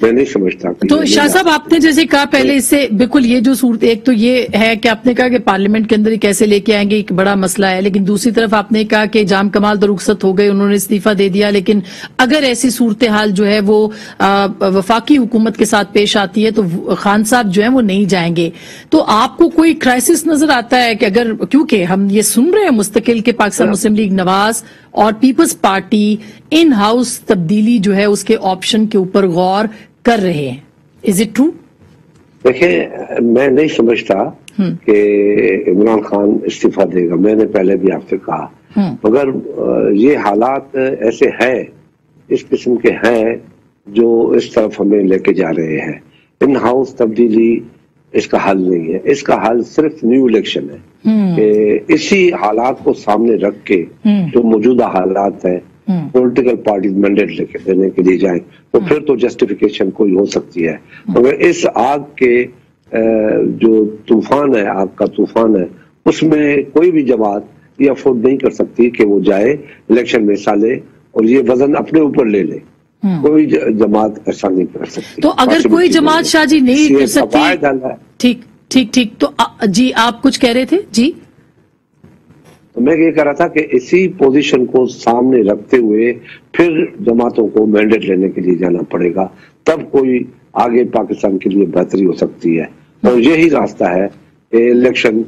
मैं नहीं समझता। तो शाह साहब, आपने जैसे कहा पहले, इससे बिल्कुल ये जो सूरत, एक तो ये है कि आपने कहा कि पार्लियामेंट के अंदर ही कैसे लेके आएंगे, एक बड़ा मसला है, लेकिन दूसरी तरफ आपने कहा कि जाम कमाल तो रुखसत हो गए, उन्होंने इस्तीफा दे दिया, लेकिन अगर ऐसी सूरत हाल जो है वो वफाकी हुकूमत के साथ पेश आती है तो खान साहब जो है वो नहीं जाएंगे। तो आपको कोई क्राइसिस नजर आता है कि अगर, क्योंकि हम ये सुन रहे हैं मुस्तकिल के पाकिस्तान मुस्लिम लीग नवाज और पीपल्स पार्टी इन हाउस तब्दीली जो है उसके ऑप्शन के ऊपर गौर कर रहे हैं, इज इट ट्रू? देखिए, मैं नहीं समझता कि इमरान खान इस्तीफा देगा, मैंने पहले भी आपसे कहा, मगर ये हालात ऐसे हैं, इस किस्म के हैं जो इस तरफ हमें लेके जा रहे हैं। इन हाउस तब्दीली इसका हल नहीं है, इसका हल सिर्फ न्यू इलेक्शन है। कि इसी हालात को सामने रख के जो मौजूदा हालात है, पॉलिटिकल पार्टी मैंडेट लेके देने के लिए जाए तो फिर तो जस्टिफिकेशन कोई हो सकती है, मगर इस आग के जो तूफान है, आग का तूफान है, उसमें कोई भी जमात ये अफोर्ड नहीं कर सकती कि वो जाए इलेक्शन में हिस्सा ले और ये वजन अपने ऊपर ले ले। कोई जमात ऐसा नहीं कर सकती। तो अगर कोई जमात शाह जी नहीं कर सकती, ठीक, तो जी आप कुछ कह रहे थे जी? तो मैं ये कह रहा था कि इसी पोजीशन को सामने रखते हुए फिर जमातों को मैंडेट लेने के लिए जाना पड़ेगा, तब कोई आगे पाकिस्तान के लिए बेहतरी हो सकती है। और यही रास्ता है कि इलेक्शन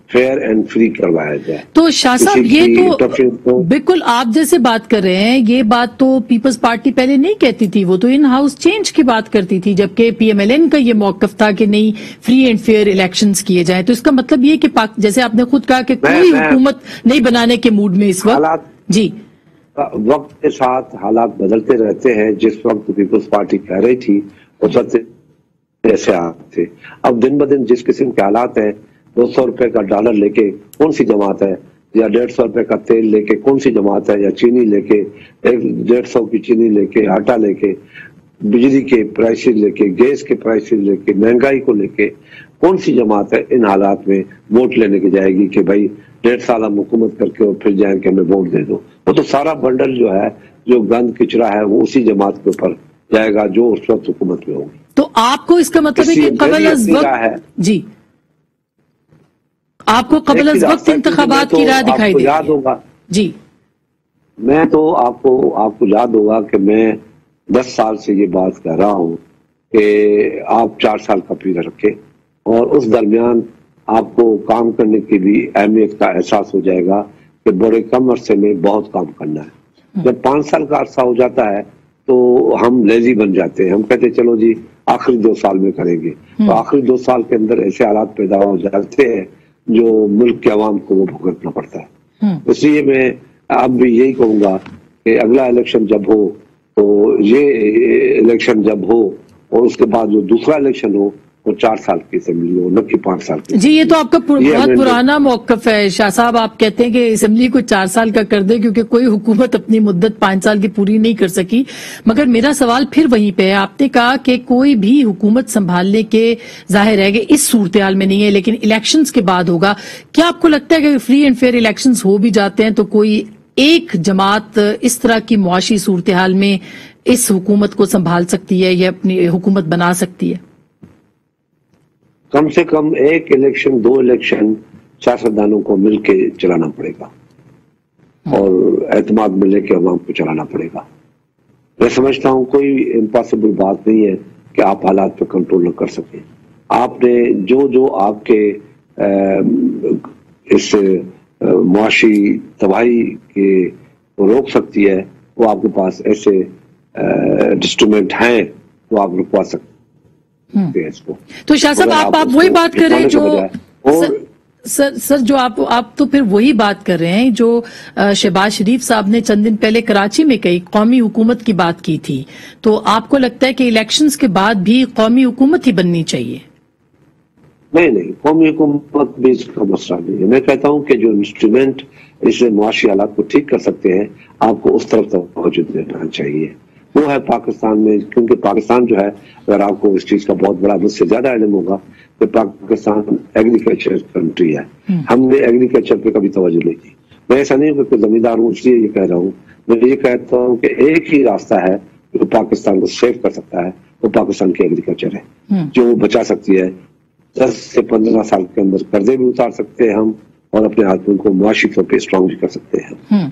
फेयर एंड फ्री करवाया जाए। तो शाह साहब, ये तो बिल्कुल आप जैसे बात कर रहे हैं, ये बात तो पीपल्स पार्टी पहले नहीं कहती थी, वो तो इन हाउस चेंज की बात करती थी, जबकि पीएमएलएन का ये मौकफ था कि नहीं, फ्री एंड फेयर इलेक्शंस किए जाएं। तो इसका मतलब ये कि जैसे आपने खुद कहा कि कोई हुकूमत नहीं बनाने के मूड में इस वक्त जी, वक्त के साथ हालात बदलते रहते हैं। जिस वक्त पीपल्स पार्टी कह रही थी उस वक्त ऐसे आते थे, अब दिन ब दिन जिस किस्म के हालात हैं, 200 रुपए का डॉलर लेके कौन सी जमात है, या 150 रुपए का तेल लेके कौन सी जमात है, या चीनी लेके 150 की चीनी लेके, आटा लेके, बिजली के प्राइसेस लेके, गैस के प्राइसेस लेके, महंगाई को लेके कौन सी जमात है इन हालात में वोट लेने की जाएगी कि भाई 1.5 साल हम हुकूमत करके और फिर जाए कि हमें वोट दे दो। वो तो सारा बंडल जो है, जो गंद किचरा है, वो उसी जमात के ऊपर जाएगा जो उस वक्त हुकूमत में होगी। तो आपको इसका मतलब है कि कबल अज़ वक्त जी, आपको कबल अज़ वक्त इंतखाबात की राह दिखाई दे, याद होगा जी? मैं तो आपको याद होगा कि मैं 10 साल से ये बात कर रहा हूँ कि आप 4 साल का पीरियड रखें और उस दरमियान आपको काम करने की भी अहमियत का एहसास हो जाएगा कि बड़े कम अरसे में बहुत काम करना है। जब 5 साल का अरसा हो जाता है तो हम लेजी बन जाते हैं, हम कहते हैं चलो जी आखिरी 2 साल में करेंगे, तो आखिरी 2 साल के अंदर ऐसे हालात पैदा हो जाते हैं जो मुल्क के अवाम को वो भुगतना पड़ता है। इसलिए मैं अब भी यही कहूंगा कि अगला इलेक्शन जब हो, तो ये इलेक्शन जब हो और उसके बाद जो दूसरा इलेक्शन हो वो 4 साल की असेंबली हो, न कि 5 साल की। जी, ये तो आपका बहुत पुराना मौकफ है शाह साहब, आप कहते हैं कि असेंबली को 4 साल का कर दे क्योंकि कोई हुकूमत अपनी मुद्दत 5 साल की पूरी नहीं कर सकी। मगर मेरा सवाल फिर वहीं पे है, आपने कहा कि कोई भी हुकूमत संभालने के, जाहिर है कि इस सूरत हाल में नहीं है, लेकिन इलेक्शंस के बाद होगा। क्या आपको लगता है कि फ्री एंड फेयर इलेक्शंस हो भी जाते हैं तो कोई एक जमात इस तरह की मुआशी सूरत हाल में इस हुकूमत को संभाल सकती है या अपनी हुकूमत बना सकती है? कम से कम एक इलेक्शन, 2 इलेक्शन सियासतदानों को मिलके चलाना पड़ेगा और एतमाद में लेके अवाम को चलाना पड़ेगा। मैं समझता हूँ कोई इम्पॉसिबल बात नहीं है कि आप हालात पे कंट्रोल न कर सकें। आपने जो आपके इस मुआशी तबाही के रोक सकती है, वो आपके पास ऐसे इंस्ट्रूमेंट हैं तो आप रुकवा सकते हैं इसको। तो शाह साहब, आप वही बात कर रहे हैं जो सर जो आप तो फिर वही बात कर रहे हैं जो शहबाज शरीफ साहब ने चंद दिन पहले कराची में कही, कौमी हुकूमत की बात की थी। तो आपको लगता है कि इलेक्शंस के बाद भी कौमी हुकूमत ही बननी चाहिए? नहीं, कौमी हुकूमत भी इसका मसला नहीं है। मैं कहता हूं कि जो इंस्ट्रूमेंट इस मुआशी हालात को ठीक कर सकते हैं, आपको उस तरफ तवज्जो देना चाहिए। वो है पाकिस्तान में, क्योंकि पाकिस्तान जो है, अगर आपको इस चीज का बहुत बड़ा, मुझसे ज्यादा इल्म होगा, तो पाकिस्तान एग्रीकल्चर कंट्री है। हमने एग्रीकल्चर पे कभी तवज्जो नहीं की। मैं ऐसा नहीं हूँ कि जमींदार हूँ इसलिए ये कह रहा हूँ, मैं ये कहता हूँ कि एक ही रास्ता है जो पाकिस्तान को सेव कर सकता है, پاکستان کی ایگریکلچر ہے جو وہ بچا سکتی ہے. 10 سے 15 سال کے اندر قرضے بھی اتار سکتے ہیں ہم اور اپنے آدمیوں کو معاشی طور پہ اسٹرانگ بھی کر سکتے ہیں.